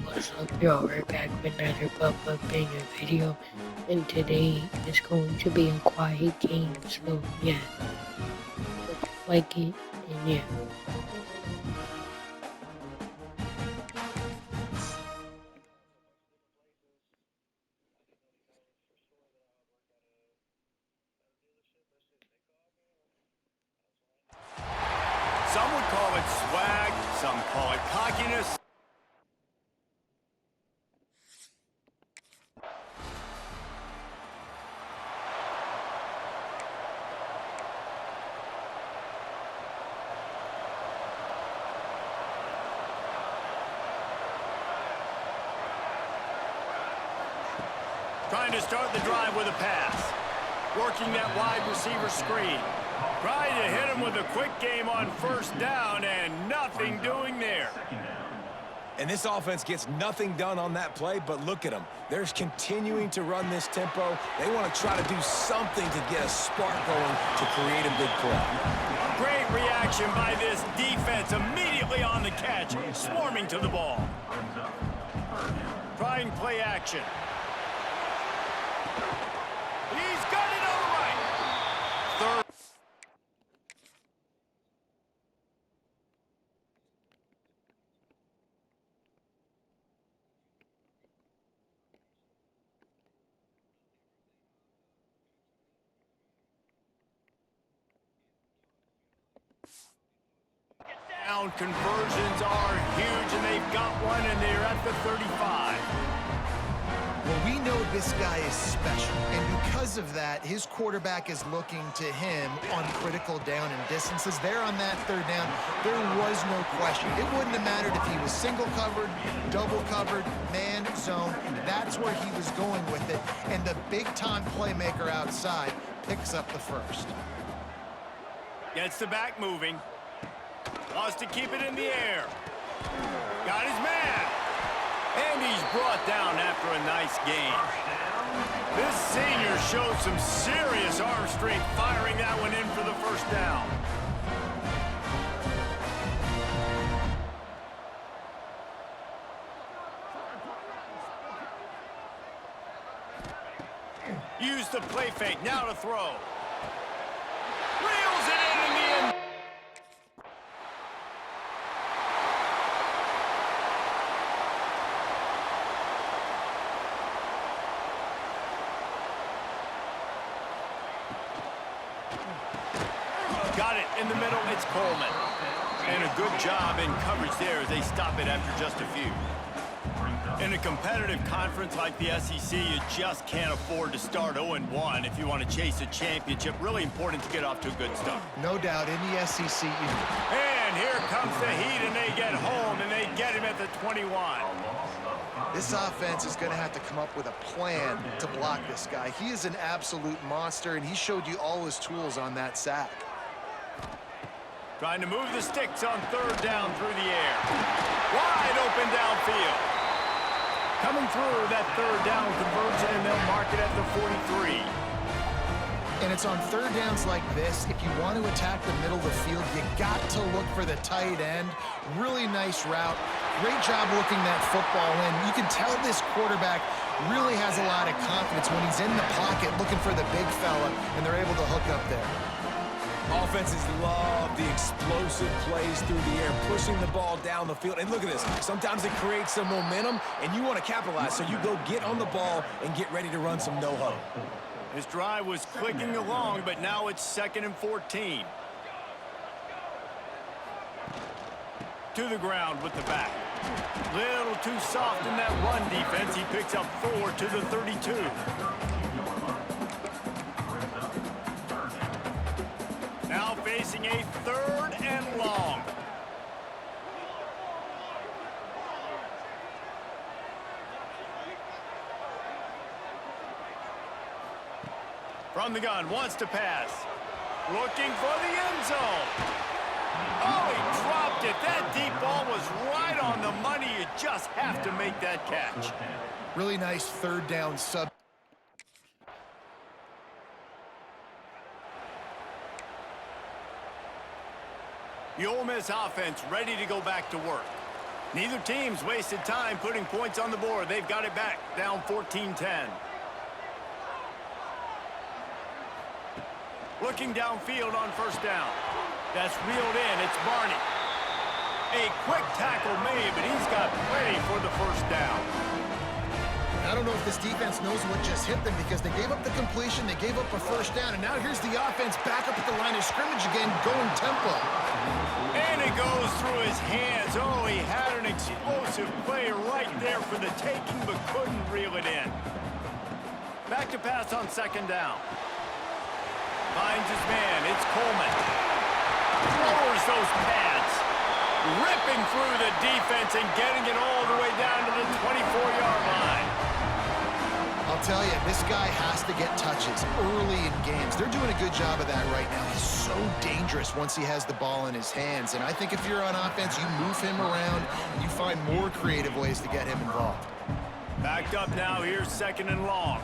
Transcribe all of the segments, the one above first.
What's up, y'all? We're back with another pop-up banger video, and today is going to be a quiet game, so yeah, hope you like it, and yeah. Some would call it swag, some call it cockiness. Trying to start the drive with a pass. Working that wide receiver screen. Trying to hit him with a quick game on first down, and nothing doing there. And this offense gets nothing done on that play, but look at them. They're continuing to run this tempo. They want to try to do something to get a spark going to create a big play. Great reaction by this defense, immediately on the catch, swarming to the ball. Trying play action. He's got it all right. Third. Down conversions are huge, and they've got one, and they're at the 35. Well, we know this guy is special, and because of that, his quarterback is looking to him on critical down and distances. There on that third down, there was no question. It wouldn't have mattered if he was single covered, double covered, man, zone. That's where he was going with it, and the big-time playmaker outside picks up the first. Gets the back moving. Wants to keep it in the air. Got his man. And he's brought down after a nice gain. This senior showed some serious arm strength firing that one in for the first down. Use the play fake, now to throw. Reels it in the end. Got it in the middle, it's Coleman. And a good job in coverage there as they stop it after just a few. In a competitive conference like the SEC, you just can't afford to start 0-1 if you want to chase a championship. Really important to get off to a good start. No doubt, in the SEC, And here comes the heat, and they get home, and they get him at the 21. this offense is going to have to come up with a plan to block this guy. He is an absolute monster, and he showed you all his tools on that sack. Trying to move the sticks on third down through the air. Wide open downfield. Coming through that third down conversion, and they'll mark it at the 43. And it's on third downs like this, if you want to attack the middle of the field, you got to look for the tight end. Really nice route. Great job looking that football in. You can tell this quarterback really has a lot of confidence when he's in the pocket looking for the big fella, and they're able to hook up there. Offenses love the explosive plays through the air, pushing the ball down the field. And look at this. Sometimes it creates some momentum, and you want to capitalize. So you go get on the ball and get ready to run some no-huddle. His drive was clicking along, but now it's 2nd and 14. To the ground with the back. Little too soft in that run defense. He picks up 4 to the 32. Now facing a 3rd and long. From the gun, wants to pass. Looking for the end zone. Oh, he dropped it. That deep ball was right on the money. You just have to make that catch. Really nice third down sub. The Ole Miss offense ready to go back to work. Neither team's wasted time putting points on the board. They've got it back, down 14-10. Looking downfield on first down. That's reeled in. It's Barney. A quick tackle made, but he's got plenty for the first down. I don't know if this defense knows what just hit them because they gave up the completion, they gave up a first down, and now here's the offense back up at the line of scrimmage again, going tempo. And it goes through his hands. Oh, he had an explosive play right there for the taking, but couldn't reel it in. Back to pass on second down. Finds his man. It's Coleman. Lowers those pads. Ripping through the defense and getting it all the way down to the 24-yard line. I'll tell you, this guy has to get touches early in games. They're doing a good job of that right now. He's so dangerous once he has the ball in his hands. And I think if you're on offense, you move him around and you find more creative ways to get him involved. Backed up now. Here's second and long.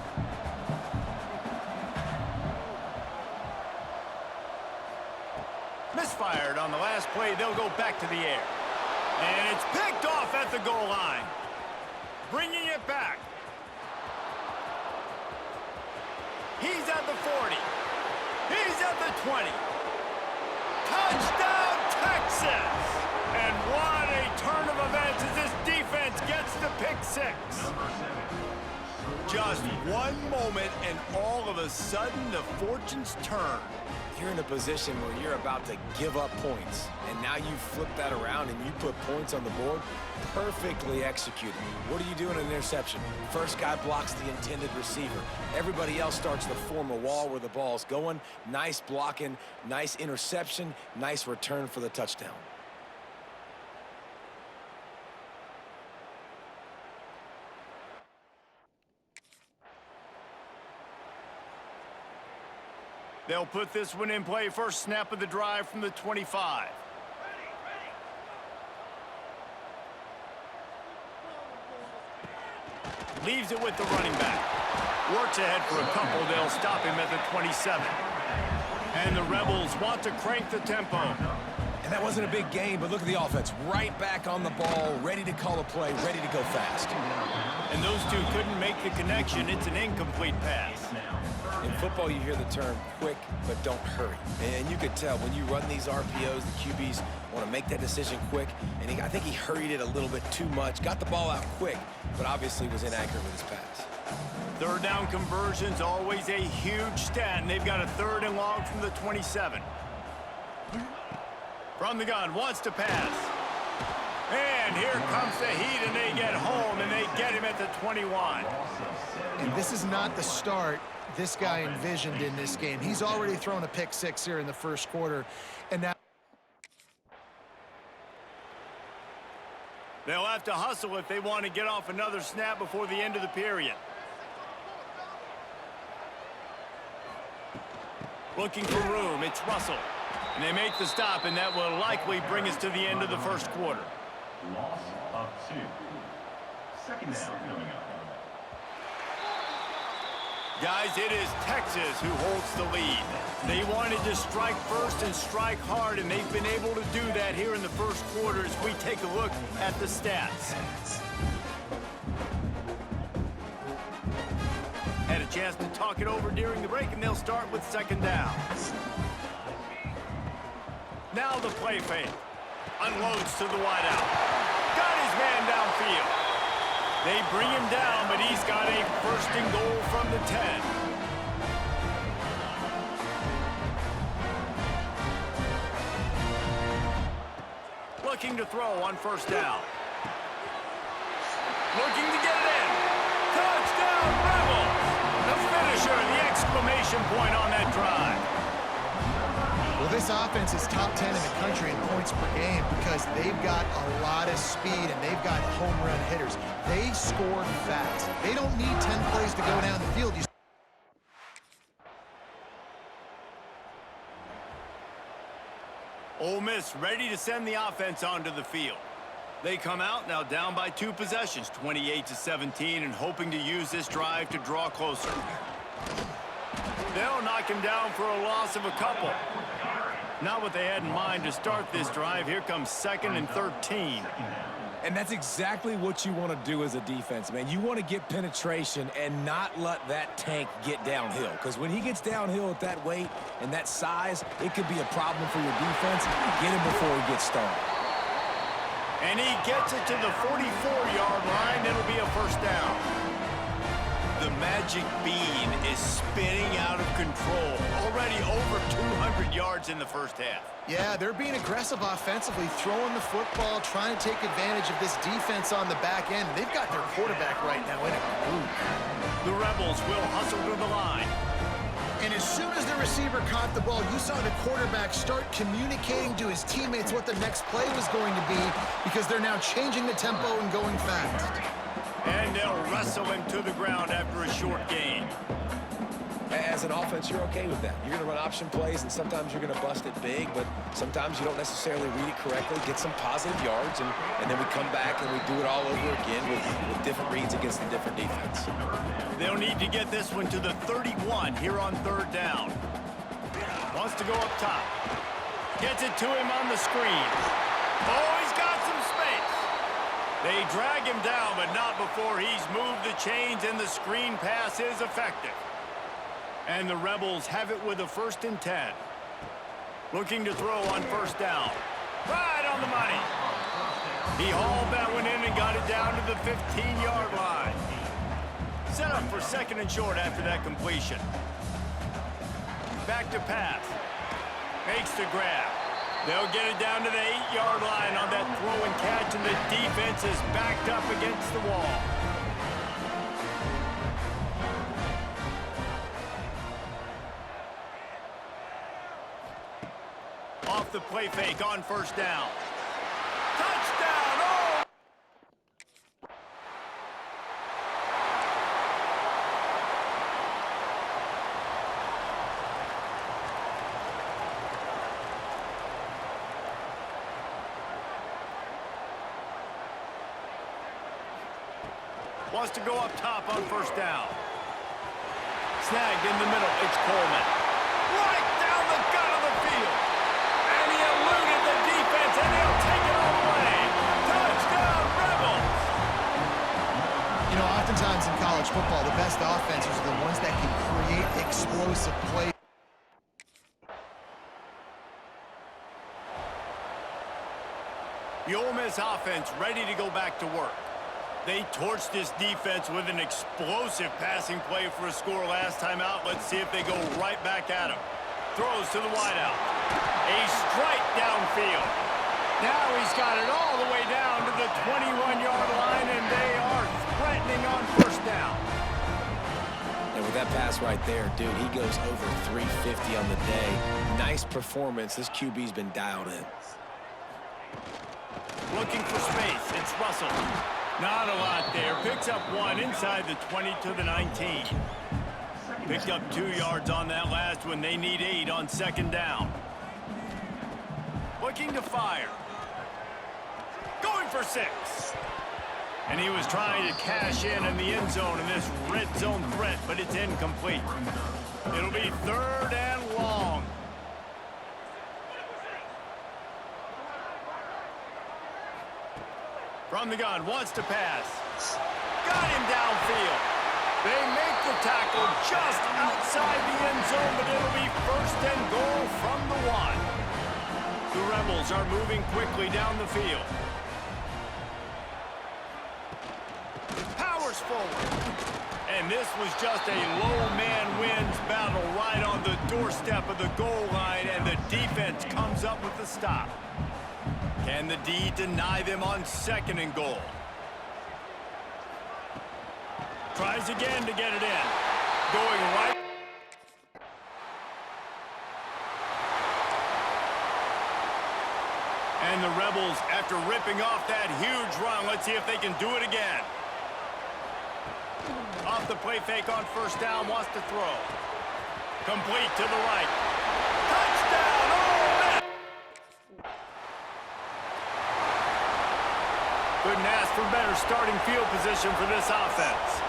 Misfired on the last play. They'll go back to the air. And it's picked off at the goal line. Bringing it back. He's at the 40. He's at the 20. Touchdown, Texas! And what a turn of events as this defense gets the pick six. Just one moment, and all of a sudden, the fortunes turn. You're in a position where you're about to give up points, and now you flip that around and you put points on the board. Perfectly executed. What do you do in an interception? First guy blocks the intended receiver. Everybody else starts to form a wall where the ball's going. Nice blocking, nice interception, nice return for the touchdown. They'll put this one in play. First snap of the drive from the 25. Leaves it with the running back. Works ahead for a couple. They'll stop him at the 27. And the Rebels want to crank the tempo. And that wasn't a big game, but look at the offense. Right back on the ball, ready to call a play, ready to go fast. And those two couldn't make the connection. It's an incomplete pass. In football, you hear the term quick, but don't hurry. And you could tell when you run these RPOs, the QBs want to make that decision quick. And I think he hurried it a little bit too much. Got the ball out quick, but obviously was inaccurate with his pass. Third down conversion's always a huge stat, and they've got a third and long from the 27. From the gun, wants to pass. And here comes the heat, and they get home, and they get him at the 21. And this is not the start this guy envisioned in this game. He's already thrown a pick six here in the first quarter, and now they'll have to hustle if they want to get off another snap before the end of the period. Looking for room, it's Russell. And they make the stop, and that will likely bring us to the end of the first quarter. Loss of 2. Second down coming up. Guys, it is Texas who holds the lead. They wanted to strike first and strike hard, and they've been able to do that here in the first quarter as we take a look at the stats. Had a chance to talk it over during the break, and they'll start with second down. Now the play fake. Unloads to the wideout. Got his man downfield. They bring him down, but he's got a first and goal from the 10. Looking to throw on first down. Looking to get it in. Touchdown, Rebels! The finisher, the exclamation point on that drive. well, this offense is top 10 in the country in points per game because they've got a lot of speed and they've got home run hitters. They score fast. They don't need 10 plays to go down the field. Ole Miss ready to send the offense onto the field. They come out now down by 2 possessions, 28-17, and hoping to use this drive to draw closer. They'll knock him down for a loss of a couple. Not what they had in mind to start this drive. Here comes 2nd and 13. And that's exactly what you want to do as a defense, man. You want to get penetration and not let that tank get downhill. Because when he gets downhill at that weight and that size, it could be a problem for your defense. Get him before he gets started. And he gets it to the 44-yard line. It'll be a first down. The magic bean is spinning out of control. Already over 200 yards in the first half. Yeah, they're being aggressive offensively, throwing the football, trying to take advantage of this defense on the back end. They've got their quarterback right now in a groove. The Rebels will hustle to the line. And as soon as the receiver caught the ball, you saw the quarterback start communicating to his teammates what the next play was going to be because they're now changing the tempo and going fast. And they'll wrestle him to the ground after a short gain. As an offense, you're okay with that. You're going to run option plays, and sometimes you're going to bust it big, but sometimes you don't necessarily read it correctly, get some positive yards, and then we come back and we do it all over again with different reads against a different defense. They'll need to get this one to the 31 here on third down. Wants to go up top. Gets it to him on the screen. Oh, he's got some space. They drag him down, but not before he's moved the chains, and the screen pass is effective. And the Rebels have it with a 1st and 10. Looking to throw on first down. Right on the money. He hauled that one in and got it down to the 15-yard line. Set up for 2nd and short after that completion. Back to pass. Makes the grab. They'll get it down to the 8-yard line on that throw and catch, and the defense is backed up against the wall. Off the play fake on first down. Touchdown! Oh! Wants to go up top on first down. Snagged in the middle. It's Coleman. Right down the gut of the field. And he eluded the defense, and he'll take it all the way. Touchdown, Rebels! You know, oftentimes in college football, the best offenses are the ones that can create explosive plays. The Ole Miss offense ready to go back to work. They torched this defense with an explosive passing play for a score last time out. Let's see if they go right back at him. Throws to the wideout. A strike downfield. Now he's got it all the way down to the 21-yard line, and they are threatening on first down. And with that pass right there, dude, he goes over 350 on the day. Nice performance. This QB's been dialed in. Looking for space. It's Russell. Not a lot there. Picks up one inside the 20 to the 19. Picked up 2 yards on that last one. They need 8 on second down. Looking to fire. Going for 6. And he was trying to cash in the end zone in this red zone threat, but it's incomplete. It'll be 3rd and long. From the gun, wants to pass. Got him downfield. They make the tackle just outside the end zone, but it'll be 1st and goal from the 1. The Rebels are moving quickly down the field. Powers forward. And this was just a low man wins battle right on the doorstep of the goal line, and the defense comes up with the stop. Can the D deny them on 2nd and goal? Tries again to get it in. Going right. And the Rebels, after ripping off that huge run, let's see if they can do it again. Off the play fake on first down, wants to throw. Complete to the right. Touchdown! Oh, man! Couldn't ask for better starting field position for this offense.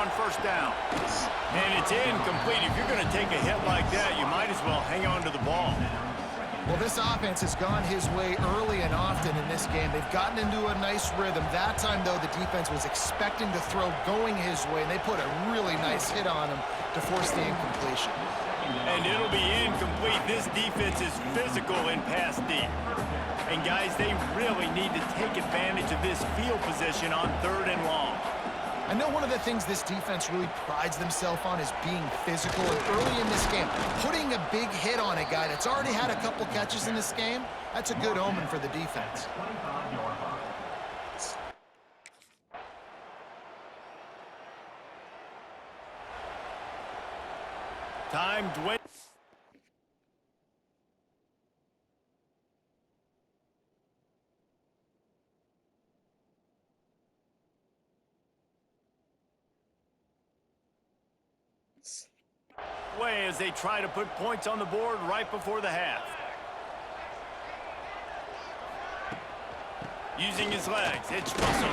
on first down. And it's incomplete. If you're going to take a hit like that, you might as well hang on to the ball. Well, this offense has gone his way early and often in this game. They've gotten into a nice rhythm. That time, though, the defense was expecting to throw going his way, and they put a really nice hit on him to force the incompletion. And it'll be incomplete. This defense is physical in pass deep. And, guys, they really need to take advantage of this field position on 3rd and long. I know one of the things this defense really prides themselves on is being physical. And early in this game, putting a big hit on a guy that's already had a couple catches in this game, that's a good omen for the defense. 25-yard line. Time dwindles. Way as they try to put points on the board right before the half. Using his legs, it's Russell.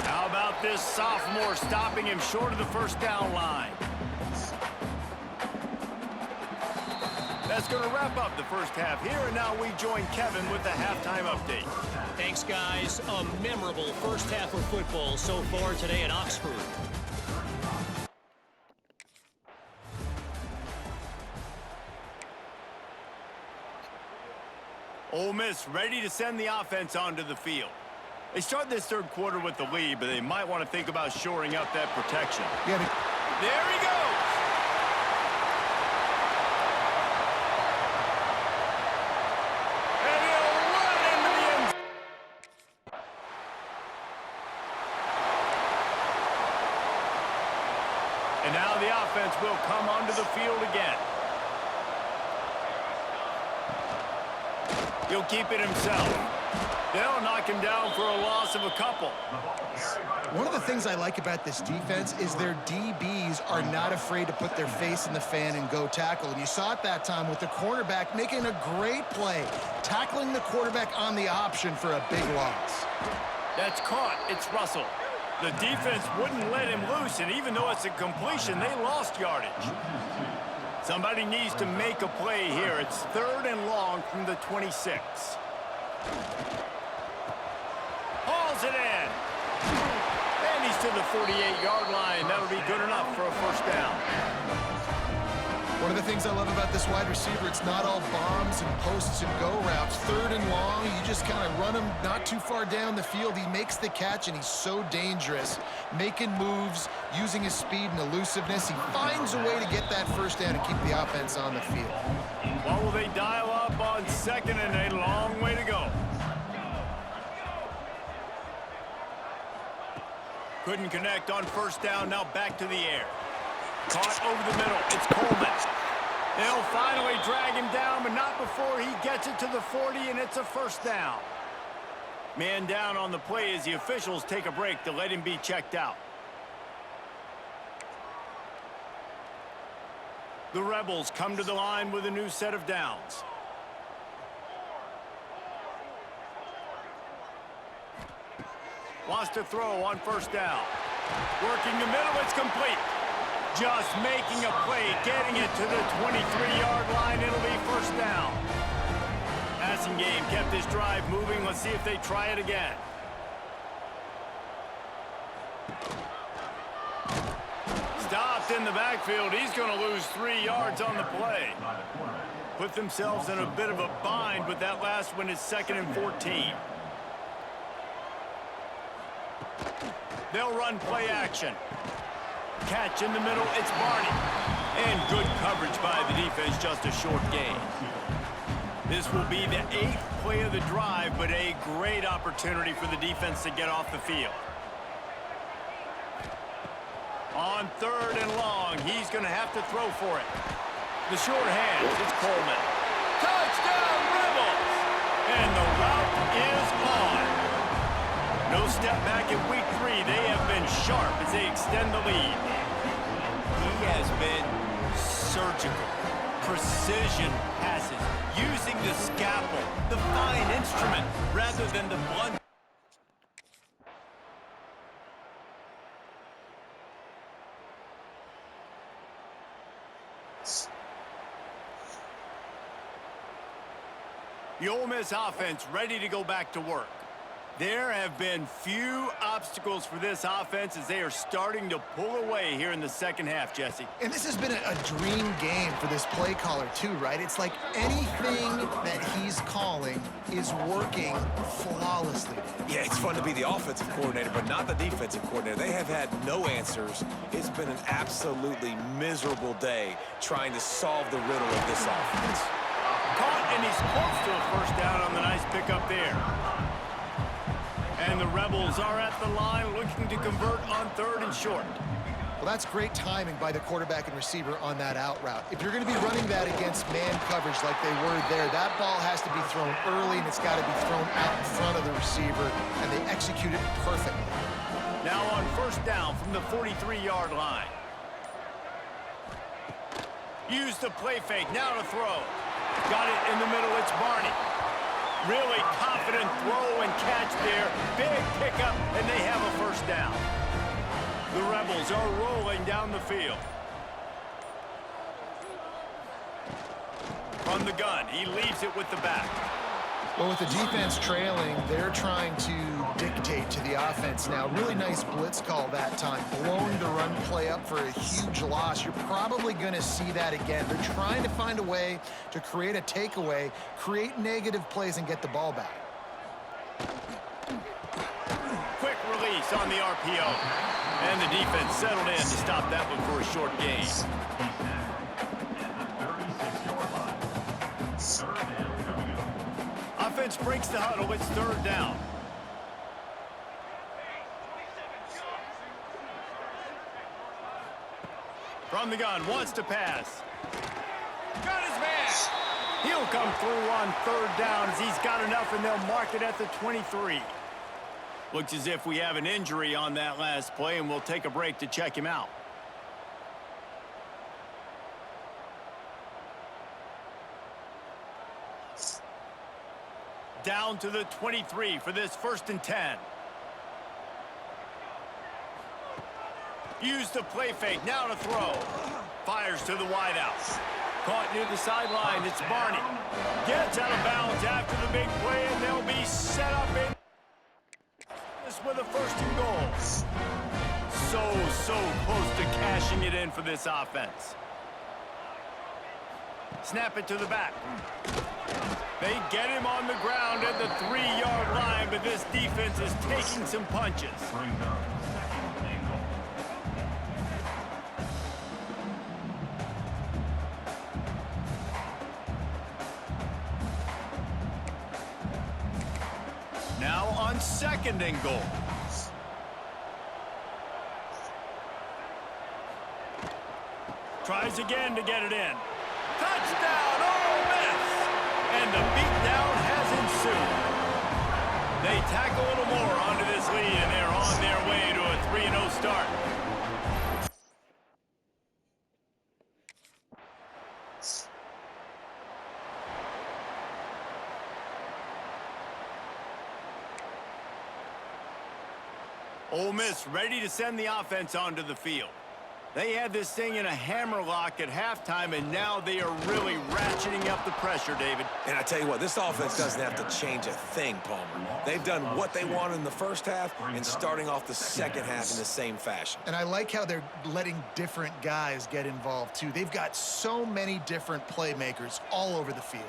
How about this sophomore stopping him short of the first down line? That's going to wrap up the first half here, and now we join Kevin with the halftime update. Thanks, guys. A memorable first half of football so far today at Oxford. Ole Miss ready to send the offense onto the field. They start this third quarter with the lead, but they might want to think about shoring up that protection. Yeah, There he goes! And he'll run into the end zone. And now the offense will come onto the field again. He'll keep it himself. They'll knock him down for a loss of a couple. one of the things I like about this defense is their DBs are not afraid to put their face in the fan and go tackle. And you saw it that time with the cornerback making a great play, tackling the quarterback on the option for a big loss. That's caught. It's Russell. The defense wouldn't let him loose, and even though it's a completion, they lost yardage. Somebody needs to make a play here. It's 3rd and long from the 26. Hauls it in. And he's to the 48-yard line. That'll be good enough for a first down. One of the things I love about this wide receiver, it's not all bombs and posts and go routes. 3rd and long, you just kind of run him not too far down the field. He makes the catch, and he's so dangerous, making moves, using his speed and elusiveness. He finds a way to get that first down and keep the offense on the field. What will they dial up on 2nd and a long way to go? Couldn't connect on first down, now back to the air. Caught over the middle, it's Coleman. They'll finally drag him down, but not before he gets it to the 40, and it's a first down. Man down on the play as the officials take a break to let him be checked out. The Rebels come to the line with a new set of downs. Wants to throw on first down. Working the middle, it's complete. Just making a play, getting it to the 23-yard line. It'll be first down. Passing game kept this drive moving. Let's see if they try it again. Stopped in the backfield. He's going to lose 3 yards on the play. Put themselves in a bit of a bind, but that last one is 2nd and 14. They'll run play action. Catch in the middle, it's Barney. And good coverage by the defense, just a short gain. This will be the 8th play of the drive, but a great opportunity for the defense to get off the field. On 3rd and long, he's going to have to throw for it. The short hands, it's Coleman. Touchdown, Rebels! And the route is on. No step back in week 3. They have been sharp as they extend the lead. He has been surgical. Precision passes. Using the scalpel, the fine instrument, rather than the blunt. The Ole Miss offense ready to go back to work. There have been few obstacles for this offense as they are starting to pull away here in the second half, Jesse. And this has been a dream game for this play caller too, right? It's like anything that he's calling is working flawlessly. Yeah, it's fun to be the offensive coordinator, but not the defensive coordinator. They have had no answers. It's been an absolutely miserable day trying to solve the riddle of this offense. Caught, and he's close to a first down on the nice pickup there. And the Rebels are at the line looking to convert on 3rd and short. Well, that's great timing by the quarterback and receiver on that out route. If you're going to be running that against man coverage like they were there, that ball has to be thrown early, and it's got to be thrown out in front of the receiver, and they execute it perfectly. Now on first down from the 43-yard line. Use the play fake, now to throw. Got it in the middle, it's Barney. Really confident throw and catch there. Big pickup, and they have a first down. The Rebels are rolling down the field. From the gun, he leaves it with the back. Well, with the defense trailing, they're trying to dictate to the offense now. Really nice blitz call that time, blowing the run play up for a huge loss. You're probably going to see that again. They're trying to find a way to create a takeaway, create negative plays, and get the ball back. Quick release on the RPO. And the defense settled in to stop that one for a short gain. Offense breaks the huddle. It's 3rd down. From the gun, wants to pass. Got his man. He'll come through on 3rd down as he's got enough, and they'll mark it at the 23. Looks as if we have an injury on that last play, and we'll take a break to check him out. Down to the 23 for this 1st and 10. Use the play fake, now to throw. Fires to the wideout. Caught near the sideline, it's Barney. Gets out of bounds after the big play, and they'll be set up in this with a 1st and goal. So close to cashing it in for this offense. Snap it to the back. They get him on the ground at the 3-yard line, but this defense is taking some punches. Now on 2nd and goal. Tries again to get it in. Touchdown, Ole Miss! And the beatdown has ensued. They tack a little more onto this lead, and they're on their way to a 3-0 start. Ole Miss ready to send the offense onto the field. They had this thing in a hammerlock at halftime, and now they are really ratcheting up the pressure, David. And I tell you what, this offense doesn't have to change a thing, Palmer. They've done what they wanted in the first half and starting off the second half in the same fashion. And I like how they're letting different guys get involved, too. They've got so many different playmakers all over the field.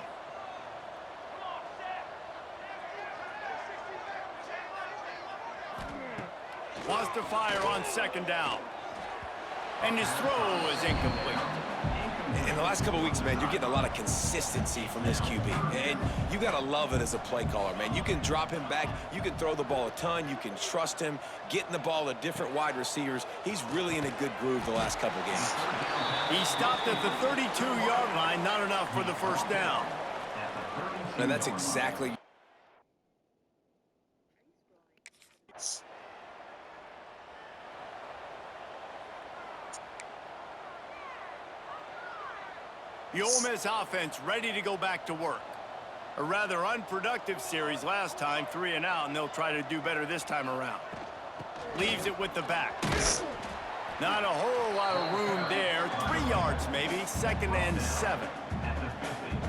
Wants to fire on 2nd down. And his throw is incomplete. In the last couple of weeks, man, you're getting a lot of consistency from this QB. And you got to love it as a play caller, man. You can drop him back. You can throw the ball a ton. You can trust him, getting the ball to different wide receivers. He's really in a good groove the last couple of games. He stopped at the 32-yard line, not enough for the 1st down. And that's exactly... The Ole Miss offense ready to go back to work. A rather unproductive series last time, 3 and out, and they'll try to do better this time around. Leaves it with the back. Not a whole lot of room there. 3 yards maybe, 2nd and 7.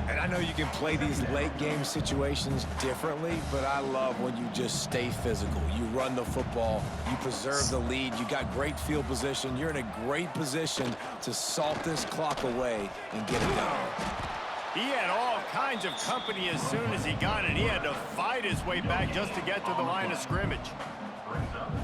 And I know you can play these late game situations differently, but I love when you just stay physical. You run the football, you preserve the lead, you got great field position, you're in a great position to salt this clock away and get it done. He had all kinds of company as soon as he got it. He had to fight his way back just to get to the line of scrimmage.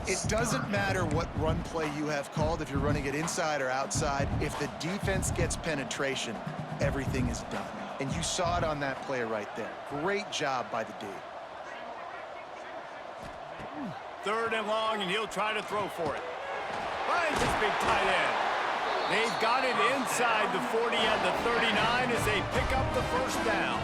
It doesn't matter what run play you have called, if you're running it inside or outside. If the defense gets penetration, everything is done. And you saw it on that play right there. Great job by the D. 3rd and long, and he'll try to throw for it. Finds his big tight end. They've got it inside the 40 and the 39 as they pick up the 1st down.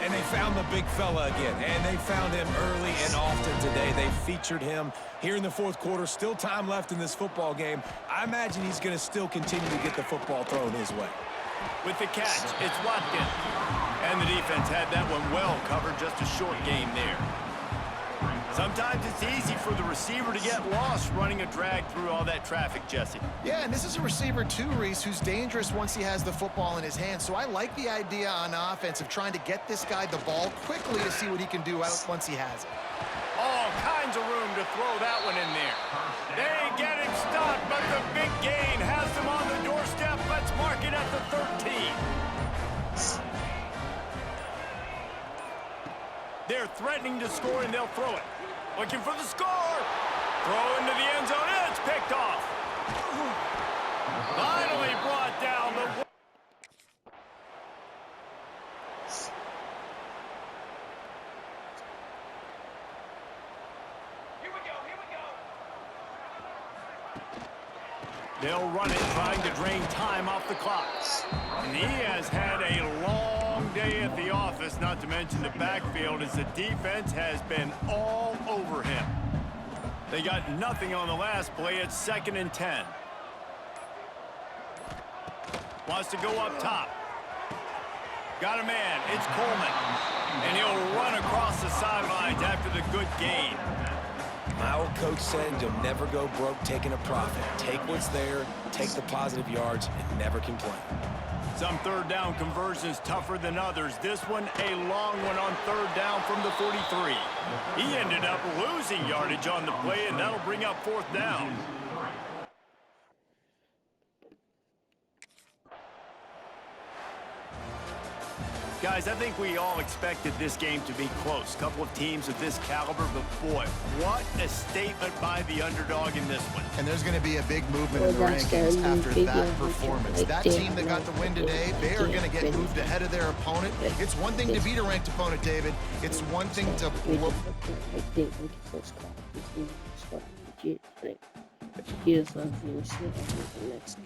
And they found the big fella again, and they found him early and often today. They featured him here in the 4th quarter. Still time left in this football game. I imagine he's going to still continue to get the football thrown his way. With the catch, it's Watkins. And the defense had that one well covered, just a short gain there. Sometimes it's easy for the receiver to get lost running a drag through all that traffic, Jesse. Yeah, and this is a receiver too, Reese, who's dangerous once he has the football in his hands. So I like the idea on offense of trying to get this guy the ball quickly to see what he can do out once he has it. All kinds of room to throw that one in there. They get him stopped, but the big gain has them on the doorstep. Let's mark it at the 13. They're threatening to score, and they'll throw it. Looking for the score. Throw into the end zone, and it's picked off. Finally brought down the... They'll run it, trying to drain time off the clock. And he has had a long day at the office, not to mention the backfield, as the defense has been all over him. They got nothing on the last play. It's 2nd and 10. Wants to go up top. Got a man. It's Coleman. And he'll run across the sidelines after the good gain. My old coach said you'll never go broke taking a profit. Take what's there, take the positive yards, and never complain. Some 3rd down conversions tougher than others. This one, a long one on 3rd down from the 43. He ended up losing yardage on the play, and that'll bring up 4th down. Guys, I think we all expected this game to be close. Couple of teams of this caliber, but boy, what a statement by the underdog in this one. And there's going to be a big movement in the rankings after that performance. That team that got the win today, they are going to get moved ahead of their opponent. It's one thing to beat a ranked opponent, David. It's one thing to blow. Here's the next